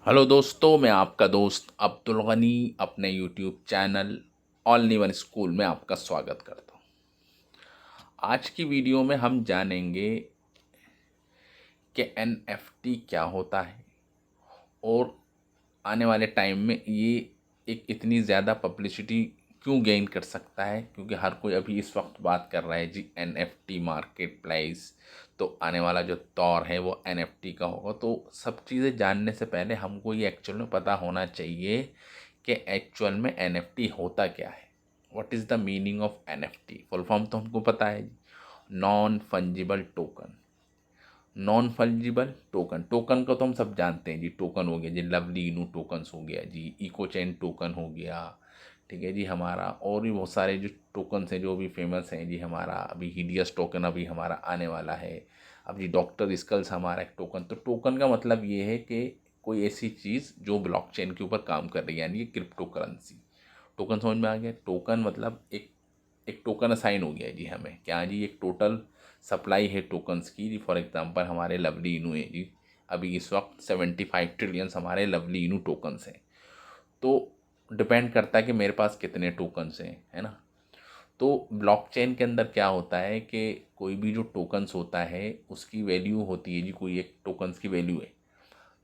Hello दोस्तों, मैं आपका दोस्त अब्दुल गनी अपने YouTube channel all in one school में आपका स्वागत करता हूँ। आज की वीडियो में हम जानेंगे कि एनएफटी क्या होता है और आने वाले टाइम में ये एक इतनी ज़्यादा पब्लिसिटी क्यों गेन कर सकता है, क्योंकि हर कोई अभी इस वक्त बात कर रहा है जी एनएफटी मार्केट प्लेस। तो आने वाला जो दौर है वो एनएफटी का होगा। तो सब चीज़ें जानने से पहले हमको ये एक्चुअल में पता होना चाहिए कि एक्चुअल में एनएफटी होता क्या है। What is the meaning of NFT? Full form तो हमको पता है जी, non fungible token. Non fungible token, token को तो हम सब जानते हैं जी। टोकन हो गया जी, लवली इनू टोकन्स हो गया जी, इको चैन टोकन हो गया, ठीक है जी हमारा। और भी बहुत सारे जो टोकन्स हैं जो भी फेमस हैं जी। हमारा अभी हीडियस टोकन अभी हमारा आने वाला है। अब जी डॉक्टर स्कल्स हमारा एक टोकन। तो टोकन का मतलब ये है कि कोई ऐसी चीज़ जो ब्लॉकचेन के ऊपर काम कर रही है, यानी कि क्रिप्टो करेंसी। टोकन समझ में आ गया? टोकन मतलब एक एक टोकन असाइन हो गया है जी हमें। क्या जी? एक टोटल सप्लाई है टोकन्स की जी। फॉर एग्जांपल हमारे लवली इनू है जी, अभी इस वक्त 75 ट्रिलियंस हमारे लवली इनू टोकन्स हैं। तो डिपेंड करता है कि मेरे पास कितने टोकन्स हैं, है ना। तो ब्लॉकचेन के अंदर क्या होता है कि कोई भी जो टोकन्स होता है उसकी वैल्यू होती है जी। कोई एक टोकन्स की वैल्यू है।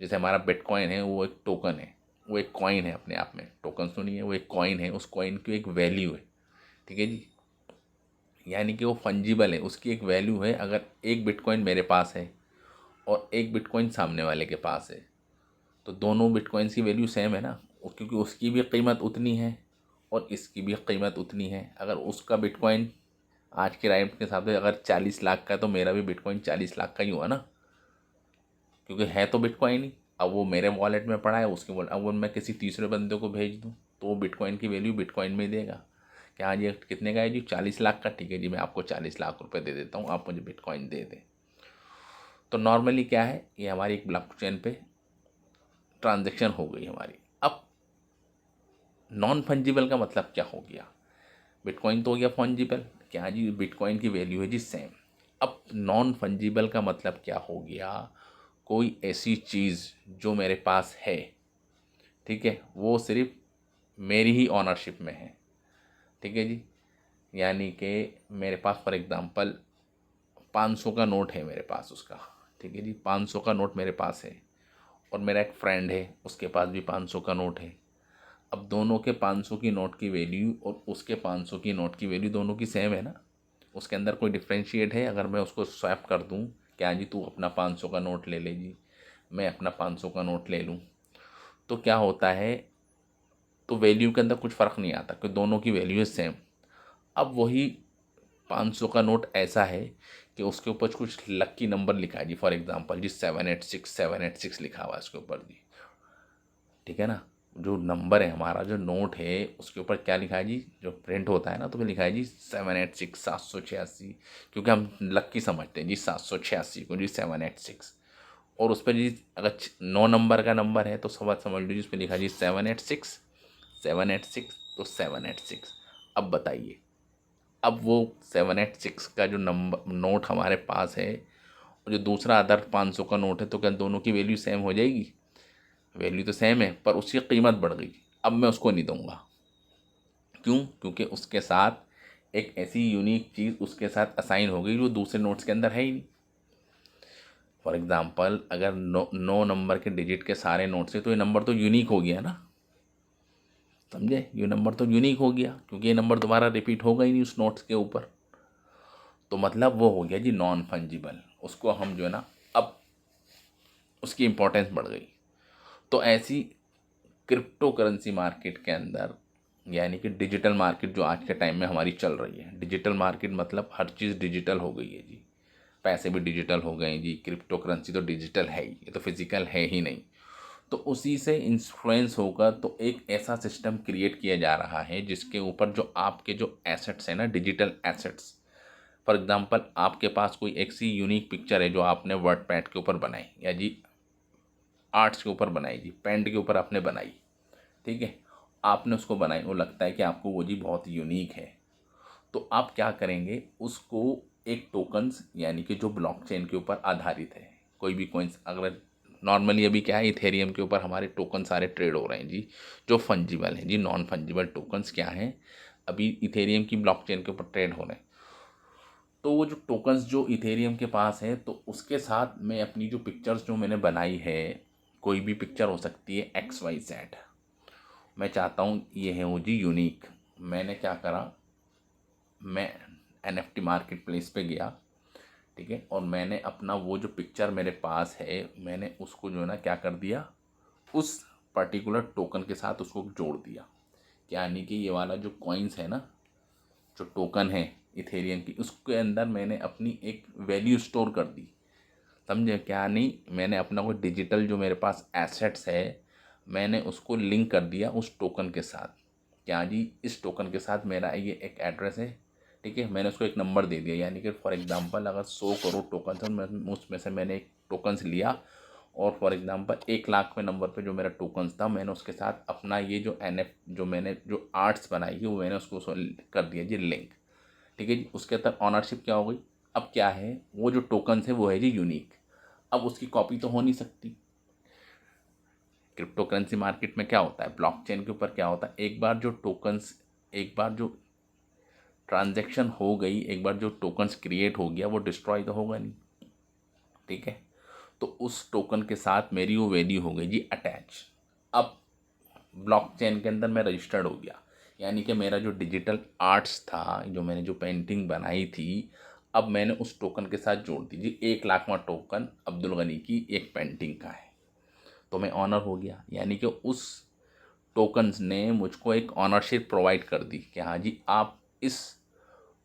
जैसे हमारा बिटकॉइन है, वो एक टोकन है, वो एक कॉइन है अपने आप में। टोकन्स तो नहीं है, वो एक कॉइन है। उस कॉइन की एक वैल्यू है, ठीक है जी। यानी कि वो फंजिबल है, उसकी एक वैल्यू है। अगर एक बिटकॉइन मेरे पास है और एक बिटकॉइन सामने वाले के पास है, तो दोनों बिटकॉइंस की वैल्यू सेम है ना। क्योंकि उसकी भी कीमत उतनी है और इसकी भी कीमत उतनी है। अगर उसका बिटकॉइन आज के रेट के हिसाब से अगर 40 लाख का है, तो मेरा भी बिटकॉइन 40 लाख का ही हुआ ना, क्योंकि है तो बिटकॉइन ही। अब वो मेरे वॉलेट में पड़ा है, उसके वॉलेट, अब वो मैं किसी तीसरे बंदे को भेज दूँ तो वो बिटकॉइन की वैल्यू बिटकॉइन में ही देगा। क्या हाँ जी, कितने का है जी? 40 लाख का। ठीक है जी, मैं आपको 40 लाख रुपए दे देता हूँ, आप मुझे बिटकॉइन दे दें। तो नॉर्मली क्या है, ये हमारी एक ब्लॉकचेन पे ट्रांजेक्शन हो गई हमारी। अब नॉन फंजिबल का मतलब क्या हो गया? बिटकॉइन तो हो गया फंजिबल। क्या जी? बिटकॉइन की वैल्यू है जी सेम। अब नॉन फंजिबल का मतलब क्या हो गया? कोई ऐसी चीज़ जो मेरे पास है, ठीक है, वो सिर्फ मेरी ही ऑनरशिप में है, ठीक है जी। यानी कि मेरे पास फॉर एग्ज़ाम्पल 500 का नोट है मेरे पास उसका, ठीक है जी। 500 का नोट मेरे पास है और मेरा एक फ्रेंड है, उसके पास भी 500 का नोट है। अब दोनों के 500 की नोट की वैल्यू और उसके 500 की नोट की वैल्यू दोनों की सेम है ना। उसके अंदर कोई डिफ्रेंशिएट है? अगर मैं उसको स्वैप कर दूं, क्या जी तू अपना 500 का नोट ले ले जी, मैं अपना 500 का नोट ले लूं, तो क्या होता है? तो वैल्यू के अंदर कुछ फ़र्क नहीं आता कि दोनों की वैल्यू है सेम। अब वही 500 का नोट ऐसा है कि उसके ऊपर कुछ लक्की नंबर लिखा है जी। फॉर एग्जांपल जी 786 लिखा हुआ है उसके ऊपर जी, ठीक है ना। जो नंबर है हमारा, जो नोट है, उसके ऊपर क्या लिखा है जी? जो प्रिंट होता है ना, तो फिर लिखा है जी 786, 786। क्योंकि हम लक्की समझते हैं जी 786 को जी 786। और उस पर जी अगर 9 नंबर का नंबर है तो समझ लीजिए उस पर लिखा है जी 786, 786, तो 786। अब बताइए, अब वो 786 का जो नंबर नोट हमारे पास है और जो दूसरा अदर 500 का नोट है, तो क्या दोनों की वैल्यू सेम हो जाएगी? वैल्यू तो सेम है, पर उसकी कीमत बढ़ गई। अब मैं उसको नहीं दूंगा। क्यों? क्योंकि उसके साथ एक ऐसी यूनिक चीज़ उसके साथ असाइन हो गई जो दूसरे नोट्स के अंदर है ही नहीं। फॉर एग्जांपल अगर 9 नंबर के डिजिट के सारे नोट्स है, तो ये नंबर तो यूनिक हो गया ना, समझे? ये नंबर तो यूनिक हो गया क्योंकि ये नंबर दोबारा रिपीट होगा ही नहीं उस नोट्स के ऊपर। तो मतलब वो हो गया जी नॉन फंजिबल। उसको हम जो है ना, अब उसकी इम्पोर्टेंस बढ़ गई। तो ऐसी क्रिप्टो करेंसी मार्केट के अंदर, यानी कि डिजिटल मार्केट जो आज के टाइम में हमारी चल रही है, डिजिटल मार्केट मतलब हर चीज़ डिजिटल हो गई है जी। पैसे भी डिजिटल हो गए हैं जी। क्रिप्टो करेंसी तो डिजिटल है ही, ये तो फिजिकल है ही नहीं। तो उसी से इन्फ्लुएंस होकर तो एक ऐसा सिस्टम क्रिएट किया जा रहा है जिसके ऊपर जो आपके जो एसेट्स हैं ना, डिजिटल एसेट्स। फॉर एग्जांपल आपके पास कोई एक सी यूनिक पिक्चर है जो आपने वर्ड पैड के ऊपर बनाई, या जी आर्ट्स के ऊपर बनाई जी, पेंट के ऊपर आपने बनाई, ठीक है। आपने उसको बनाई, वो लगता है कि आपको वो जी बहुत यूनिक है। तो आप क्या करेंगे? उसको एक टोकन्स, यानी कि जो ब्लॉकचेन के ऊपर आधारित है, कोई भी कोइंस, अगर नॉर्मली अभी क्या है, इथेरियम के ऊपर हमारे टोकन सारे ट्रेड हो रहे हैं जी, जो फंजिबल हैं जी। नॉन फंजिबल टोकन्स क्या हैं, अभी इथेरियम की ब्लॉकचेन के ऊपर ट्रेड हो रहे हैं। तो वो जो टोकन्स जो इथेरियम के पास है, तो उसके साथ मैं अपनी जो पिक्चर्स जो मैंने बनाई है, कोई भी पिक्चर हो सकती है XYZ, मैं चाहता हूँ ये है वो जी यूनिक। मैंने क्या करा, मैं NFT मार्केट प्लेस पे गया, ठीक है, और मैंने अपना वो जो पिक्चर मेरे पास है, मैंने उसको जो है ना क्या कर दिया, उस पर्टिकुलर टोकन के साथ उसको जोड़ दिया। क्या यानी कि ये वाला जो कॉइन्स है ना, जो टोकन है इथेरियम की, उसके अंदर मैंने अपनी एक वैल्यू स्टोर कर दी। समझे क्या? नहीं, मैंने अपना कोई डिजिटल जो मेरे पास एसेट्स है, मैंने उसको लिंक कर दिया उस टोकन के साथ। क्या जी, इस टोकन के साथ मेरा ये एक एड्रेस है, ठीक है, मैंने उसको एक नंबर दे दिया। यानी कि फॉर एग्जांपल अगर 100 करोड़ टोकन है, मैं उसमें से मैंने एक टोकन्स लिया, और फॉर एग्जांपल 1 लाख में नंबर पे जो मेरा टोकन्स था, मैंने उसके साथ अपना ये जो जो मैंने जो आर्ट्स बनाई है, वो मैंने उसको कर दिया जी लिंक। ठीक है जी, उसके अंदर ऑनरशिप क्या हो गई। अब क्या है, वो जो टोकन्स है वो है जी यूनिक। अब उसकी कॉपी तो हो नहीं सकती। क्रिप्टो करेंसी मार्केट में क्या होता है, ब्लॉकचेन के ऊपर क्या होता है, एक बार जो टोकन्स, एक बार जो ट्रांजैक्शन हो गई, एक बार जो टोकन्स क्रिएट हो गया, वो डिस्ट्रॉय तो होगा नहीं। ठीक है, तो उस टोकन के साथ मेरी वो वैल्यू हो गई जी अटैच। अब ब्लॉकचेन के अंदर मैं रजिस्टर्ड हो गया, यानी कि मेरा जो डिजिटल आर्ट्स था, जो मैंने जो पेंटिंग बनाई थी, अब मैंने उस टोकन के साथ जोड़ दी जी। 1 लाखवां टोकन अब्दुल गनी की एक पेंटिंग का है, तो मैं ऑनर हो गया। यानी कि उस टोकन्स ने मुझको एक ऑनरशिप प्रोवाइड कर दी कि हाँ जी, आप इस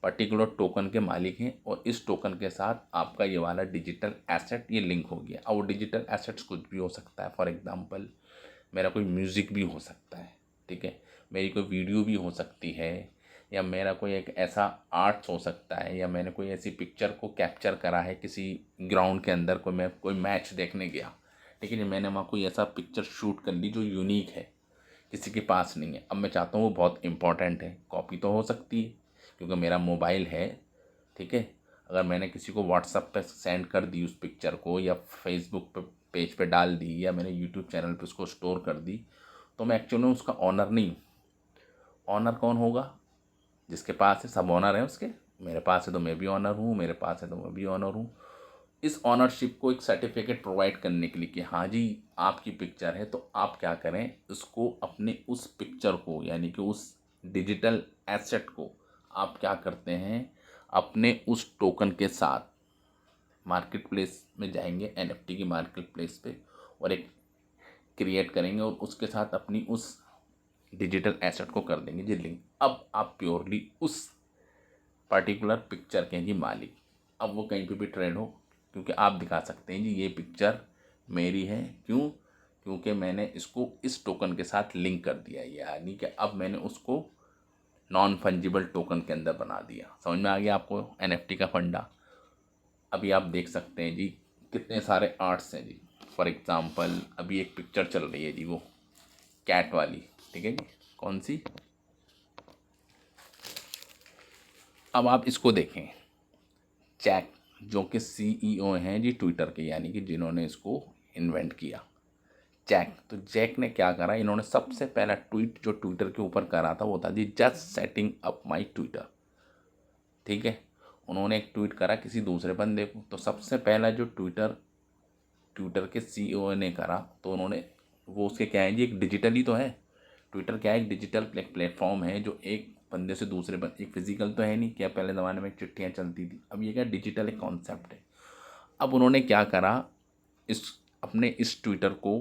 पर्टिकुलर टोकन के मालिक हैं, और इस टोकन के साथ आपका ये वाला डिजिटल एसेट ये लिंक हो गया। और वो डिजिटल एसेट्स कुछ भी हो सकता है, फॉर एग्जांपल मेरा कोई म्यूज़िक भी हो सकता है, ठीक है, मेरी कोई वीडियो भी हो सकती है, या मेरा कोई एक ऐसा आर्ट्स हो सकता है, या मैंने कोई ऐसी पिक्चर को कैप्चर करा है किसी ग्राउंड के अंदर, मैं कोई मैच देखने गया, ठीक है, मैंने वहाँ कोई ऐसा पिक्चर शूट कर ली जो यूनिक है, किसी के पास नहीं है। अब मैं चाहता हूँ वो बहुत इंपॉर्टेंट है, कॉपी तो हो सकती है क्योंकि मेरा मोबाइल है, ठीक है। अगर मैंने किसी को व्हाट्सअप पे सेंड कर दी उस पिक्चर को, या फेसबुक पे पेज पे डाल दी, या मैंने यूट्यूब चैनल पे उसको स्टोर कर दी, तो मैं एक्चुअली में उसका ऑनर नहीं हूँ। ऑनर कौन होगा, जिसके पास है, सब ऑनर है उसके। मेरे पास है तो मैं भी ऑनर हूँ, मेरे पास है तो मैं भी ऑनर हूँ। इस ऑनरशिप को एक सर्टिफिकेट प्रोवाइड करने के लिए कि हाँ जी, आपकी पिक्चर है, तो आप क्या करें, उसको अपने उस पिक्चर को, यानी कि उस डिजिटल एसेट को आप क्या करते हैं, अपने उस टोकन के साथ मार्केट प्लेस में जाएंगे, NFT की मार्केट प्लेस पे, और एक क्रिएट करेंगे, और उसके साथ अपनी उस डिजिटल एसेट को कर देंगे जी लिंक। अब आप प्योरली उस पर्टिकुलर पिक्चर के हैं जी मालिक। अब वो कहीं पे भी ट्रेंड हो, क्योंकि आप दिखा सकते हैं जी ये पिक्चर मेरी है। क्यों? क्योंकि मैंने इसको इस टोकन के साथ लिंक कर दिया है, यानी कि अब मैंने उसको नॉन फंजिबल टोकन के अंदर बना दिया। समझ में आ गया आपको NFT का फंडा? अभी आप देख सकते हैं जी कितने सारे आर्ट्स हैं जी। फॉर एग्ज़ाम्पल अभी एक पिक्चर चल रही है जी, वो कैट वाली, ठीक है जी, कौन सी। अब आप इसको देखें, जैक जो कि CEO हैं जी ट्विटर के, यानी कि जिन्होंने इसको इन्वेंट किया, जैक। तो जैक ने क्या करा, इन्होंने सबसे पहला ट्वीट जो ट्विटर के ऊपर करा था वो था जी, just setting up my Twitter. ठीक है, उन्होंने एक ट्वीट करा किसी दूसरे बंदे को, तो सबसे पहला जो ट्विटर ट्विटर के CEO ने करा, तो उन्होंने वो उसके क्या है जी, एक डिजिटल ही तो है। ट्विटर क्या है, एक डिजिटल प्लेटफॉर्म है जो एक बंदे से दूसरे बंदे, एक फिजिकल तो है नहीं, क्या पहले ज़माने में चिट्ठियाँ चलती थी, अब ये क्या डिजिटल एक कॉन्सेप्ट है। अब उन्होंने क्या करा, इस अपने इस ट्विटर को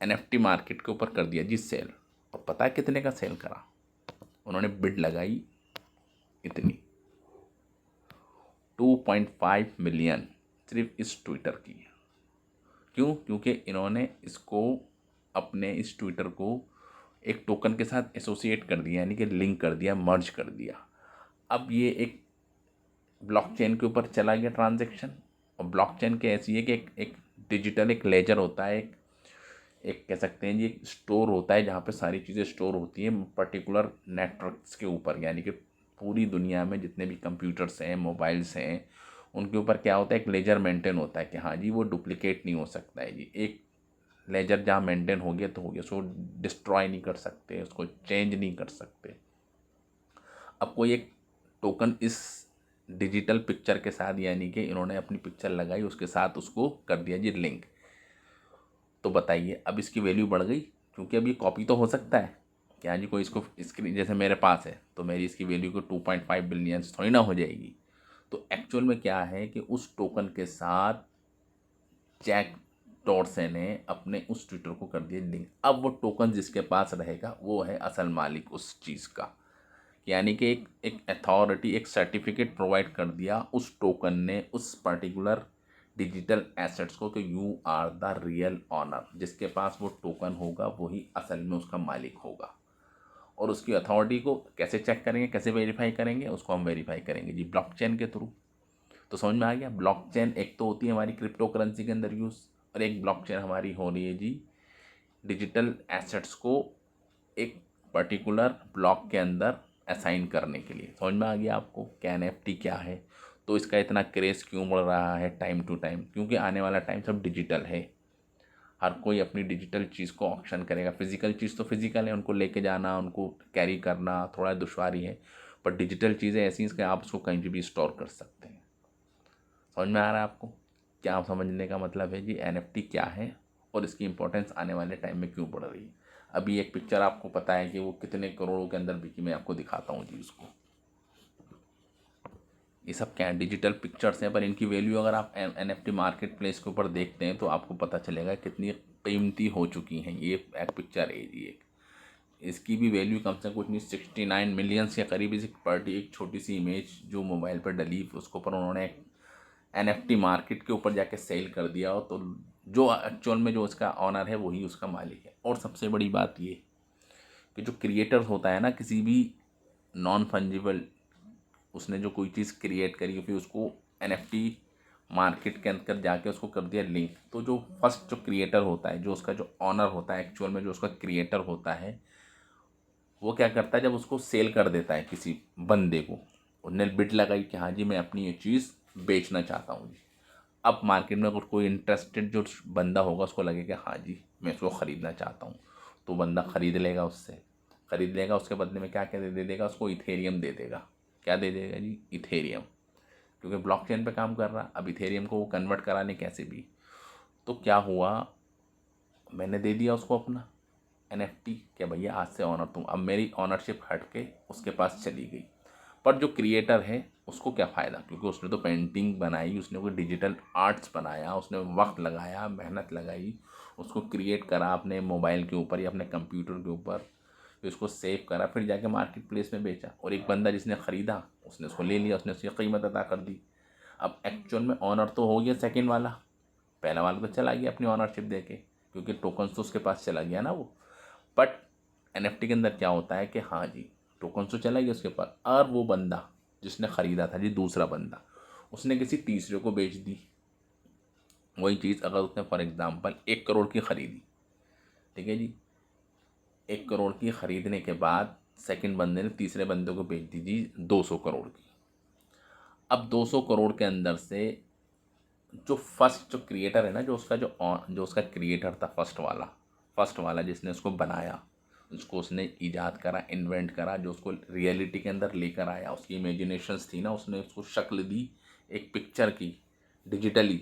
NFT मार्केट के ऊपर कर दिया जी सेल। और पता है कितने का सेल करा, उन्होंने बिड लगाई इतनी, 2.5 मिलियन सिर्फ इस ट्विटर की। क्यों? क्योंकि इन्होंने इसको, अपने इस ट्विटर को एक टोकन के साथ एसोसिएट कर दिया, यानी कि लिंक कर दिया, मर्ज कर दिया। अब ये एक ब्लॉकचेन के ऊपर चला गया ट्रांजैक्शन। और ब्लॉकचेन के ऐसी है कि एक डिजिटल एक लेजर होता है, एक एक कह सकते हैं जी एक स्टोर होता है, जहाँ पे सारी चीज़ें स्टोर होती हैं पर्टिकुलर नेटवर्क्स के ऊपर, यानी कि पूरी दुनिया में जितने भी कंप्यूटर्स हैं, मोबाइल्स हैं, उनके ऊपर क्या होता है, एक लेजर मेंटेन होता है कि हाँ जी वो डुप्लीकेट नहीं हो सकता है जी। एक लेजर जहाँ मेंटेन हो गया तो हो गया, उसको डिस्ट्रॉय नहीं कर सकते, उसको चेंज नहीं कर सकते। अब कोई एक टोकन इस डिजिटल पिक्चर के साथ, यानी कि इन्होंने अपनी पिक्चर लगाई उसके साथ उसको कर दिया जी लिंक, तो बताइए अब इसकी वैल्यू बढ़ गई, क्योंकि अब ये कॉपी तो हो सकता है कि हाँ जी कोई इसको स्क्रीन, जैसे मेरे पास है तो मेरी इसकी वैल्यू को 2.5 बिलियन थोड़ी ना हो जाएगी। तो एक्चुअल में क्या है कि उस टोकन के साथ जैक डॉर्से ने अपने उस ट्विटर को कर दिया लिंक। अब वो टोकन जिसके पास रहेगा वो है असल मालिक उस चीज़ का, यानी कि एक अथॉरिटी, एक सर्टिफिकेट प्रोवाइड कर दिया उस टोकन ने उस पर्टिकुलर डिजिटल एसेट्स को कि you are the real owner. जिसके पास वो टोकन होगा वही असल में उसका मालिक होगा। और उसकी अथॉरिटी को कैसे चेक करेंगे, कैसे वेरीफाई करेंगे, उसको हम वेरीफाई करेंगे जी ब्लॉकचेन के थ्रू। तो समझ में आ गया, ब्लॉकचेन एक तो होती है हमारी क्रिप्टो करेंसी के अंदर यूज़, और एक ब्लॉकचेन हमारी हो रही है जी डिजिटल एसेट्स को एक पर्टिकुलर ब्लॉक के अंदर असाइन करने के लिए। समझ में आ गया आपको कि एनएफटी क्या है। तो इसका इतना क्रेज़ क्यों बढ़ रहा है टाइम टू टाइम, क्योंकि आने वाला टाइम सब डिजिटल है। हर कोई अपनी डिजिटल चीज़ को ऑक्शन करेगा। फिजिकल चीज़ तो फिजिकल है, उनको लेके जाना, उनको कैरी करना थोड़ा दुश्वारी है, पर डिजिटल चीज़ें ऐसी हैं कि आप उसको कहीं भी स्टोर कर सकते हैं। समझ में आ रहा है आपको क्या समझने का मतलब है जी एनएफटी क्या है और इसकी इंपॉर्टेंस आने वाले टाइम में क्यों बढ़ रही है। अभी एक पिक्चर आपको पता है कि वो कितने करोड़ों के अंदर बिकी, मैं आपको दिखाता हूँ जी उसको। ये सब क्या है, डिजिटल पिक्चर्स हैं, पर इनकी वैल्यू अगर आप एनएफटी मार्केट प्लेस के ऊपर देखते हैं तो आपको पता चलेगा कितनी कीमती हो चुकी हैं। ये एक पिक्चर है जी, एक इसकी भी वैल्यू कम से कम कुछ नहीं 69 मिलियंस के करीब। इस पार्टी एक छोटी सी इमेज जो मोबाइल पर डली उसके ऊपर उन्होंने एनएफटी मार्केट के ऊपर जाके सेल कर दिया हो, तो जो एक्चुअल में जो उसका ऑनर है वही उसका मालिक है। और सबसे बड़ी बात ये कि जो क्रिएटर होता है ना किसी भी नॉन फंजिबल, उसने जो कोई चीज़ क्रिएट करी फिर उसको एनएफटी मार्केट के अंदर जाके उसको कर दिया लिंक, तो जो फर्स्ट जो क्रिएटर होता है, जो उसका जो ऑनर होता है एक्चुअल में जो उसका क्रिएटर होता है, वो क्या करता है जब उसको सेल कर देता है किसी बंदे को, उसने बिड लगाई कि हाँ जी मैं अपनी ये चीज़ बेचना चाहता हूँ जी। अब मार्केट में अगर कोई इंटरेस्टेड जो बंदा होगा उसको लगेगा हाँ जी मैं इसको ख़रीदना चाहता हूँ, तो बंदा ख़रीद लेगा, उससे ख़रीद लेगा, उसके बदले में क्या क्या दे देगा उसको, इथेरियम दे देगा। क्या दे देगा जी, इथेरियम, क्योंकि ब्लॉकचेन पे काम कर रहा। अब इथेरियम को वो कन्वर्ट कराने कैसे भी, तो क्या हुआ, मैंने दे दिया उसको अपना एनएफटी क्या भैया आज से ऑनर तुम, अब मेरी ऑनरशिप हट के उसके पास चली गई। पर जो क्रिएटर है उसको क्या फ़ायदा, क्योंकि उसने तो पेंटिंग बनाई, उसने कोई डिजिटल आर्ट्स बनाया, उसने वक्त लगाया, मेहनत लगाई, उसको क्रिएट करा अपने मोबाइल के ऊपर या अपने कंप्यूटर के ऊपर, फिर उसको सेव करा, फिर जाके मार्केट प्लेस में बेचा, और एक बंदा जिसने ख़रीदा उसने उसको ले लिया, उसने उसकी कीमत अदा कर दी। अब एक्चुअल में ऑनर तो हो गया सेकेंड वाला, पहला वाला तो चला गया अपनी ऑनरशिप दे के, क्योंकि टोकन्स तो उसके पास चला गया ना वो। बट एनएफटी के अंदर क्या होता है कि हाँ जी टोकन तो चला गया उसके पास, और वो बंदा जिसने ख़रीदा था जी, दूसरा बंदा, उसने किसी तीसरे को बेच दी वही चीज़। अगर उसने फॉर एग्ज़ाम्पल 1 करोड़ की ख़रीदी, ठीक है जी, 1 करोड़ की ख़रीदने के बाद सेकंड बंदे ने तीसरे बंदे को बेच दी जी 200 करोड़ की। अब 200 करोड़ के अंदर से जो फर्स्ट जो क्रिएटर है ना, जो उसका क्रिएटर था फर्स्ट वाला जिसने उसको बनाया, उसको उसने ईजाद करा, इन्वेंट करा, जो उसको रियलिटी के अंदर लेकर आया, उसकी इमेजिनेशंस थी ना, उसने उसको शक्ल दी एक पिक्चर की डिजिटली।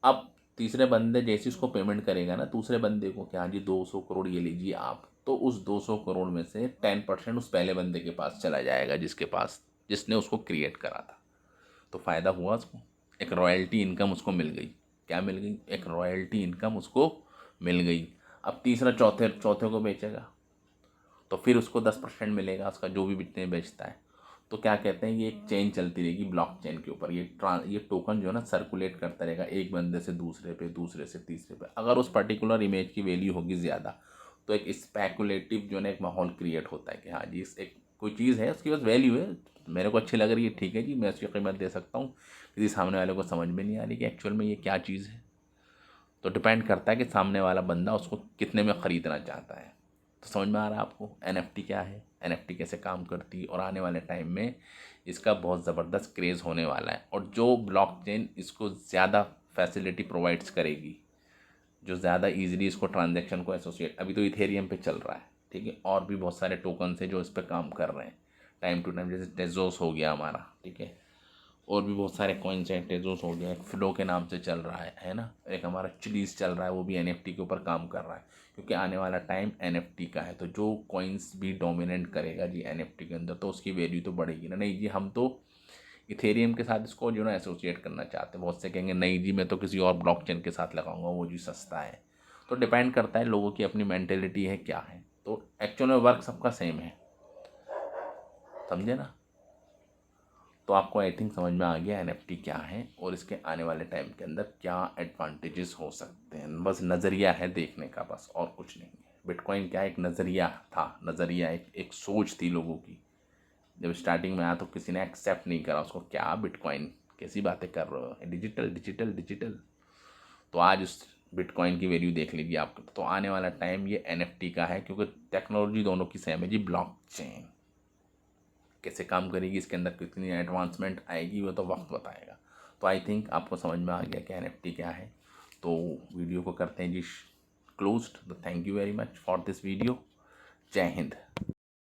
अब तीसरे बंदे जैसे उसको पेमेंट करेगा ना दूसरे बंदे को कि हाँ जी 200 करोड़ ये लीजिए आप, तो उस 200 करोड़ में से 10% उस पहले बंदे के पास चला जाएगा जिसने उसको क्रिएट करा था। तो फ़ायदा हुआ उसको, एक रॉयल्टी इनकम उसको मिल गई। क्या मिल गई, एक रॉयल्टी इनकम उसको मिल गई। अब तीसरा चौथे चौथे को बेचेगा तो फिर उसको 10% मिलेगा उसका, जो भी जितने बेचता है। तो क्या कहते हैं, ये एक चेन चलती रहेगी ब्लॉकचेन के ऊपर, ये टोकन जो है ना सर्कुलेट करता रहेगा एक बंदे से दूसरे पे, दूसरे से तीसरे पे। अगर उस पर्टिकुलर इमेज की वैल्यू होगी ज़्यादा तो एक स्पेकुलेटिव जो है ना एक माहौल क्रिएट होता है कि हाँ जी इस एक कोई चीज़ है उसकी बस वैल्यू है, मेरे को अच्छी लग रही है, ठीक है जी मैं उसकी कीमत दे सकता हूँ। किसी सामने वाले को समझ में नहीं आ रही कि एक्चुअल में ये क्या चीज़ है। तो डिपेंड करता है कि सामने वाला बंदा उसको कितने में ख़रीदना चाहता है। तो समझ में आ रहा है आपको NFT क्या है, NFT कैसे काम करती है, और आने वाले टाइम में इसका बहुत ज़बरदस्त क्रेज़ होने वाला है। और जो ब्लॉकचेन इसको ज़्यादा फैसिलिटी प्रोवाइड्स करेगी, जो ज़्यादा इजीली इसको ट्रांजैक्शन को एसोसिएट, अभी तो इथेरियम पे चल रहा है, ठीक है, और भी बहुत सारे टोकन्स हैं जो इस पर काम कर रहे हैं टाइम टू टाइम, जैसे टेजोस हो गया हमारा, ठीक है, और भी बहुत सारे कॉइन्स हैं, टेजोस हो गया, एक फ्लो के नाम से चल रहा है ना, एक हमारा चिलीज चल रहा है, वो भी NFT के ऊपर काम कर रहा है, क्योंकि आने वाला टाइम NFT का है। तो जो कॉइन्स भी डोमिनेट करेगा जी NFT के अंदर, तो उसकी वैल्यू तो बढ़ेगी ना। नहीं जी, हम तो इथेरियम के साथ इसको जो ना एसोसिएट करना चाहते हैं। बहुत से कहेंगे नहीं जी मैं तो किसी और ब्लॉकचेन के साथ लगाऊंगा, वो जी सस्ता है। तो डिपेंड करता है, लोगों की अपनी मेंटेलिटी है क्या है। तो एक्चुअल में वर्क सबका सेम है, समझे ना। तो आपको आई थिंक समझ में आ गया NFT क्या है और इसके आने वाले टाइम के अंदर क्या एडवांटेजेस हो सकते हैं। बस नज़रिया है देखने का, बस और कुछ नहीं है। बिटकॉइन क्या एक नज़रिया था, नज़रिया एक सोच थी लोगों की। जब स्टार्टिंग में आया तो किसी ने एक्सेप्ट नहीं करा उसको, क्या बिटकॉइन कैसी बातें कर रहे हो, डिजिटल डिजिटल डिजिटल। तो आज उस बिटकॉइन की वैल्यू देख लीजिए आप। तो आने वाला टाइम ये NFT का है, क्योंकि टेक्नोलॉजी दोनों की सेम है जी। ब्लॉकचेन कैसे काम करेगी, इसके अंदर कितनी एडवांसमेंट आएगी, वो तो वक्त बताएगा। तो आई थिंक आपको समझ में आ गया कि NFT क्या है। तो वीडियो को करते हैं जी क्लोज्ड। तो thank you very much for this video. जय हिंद।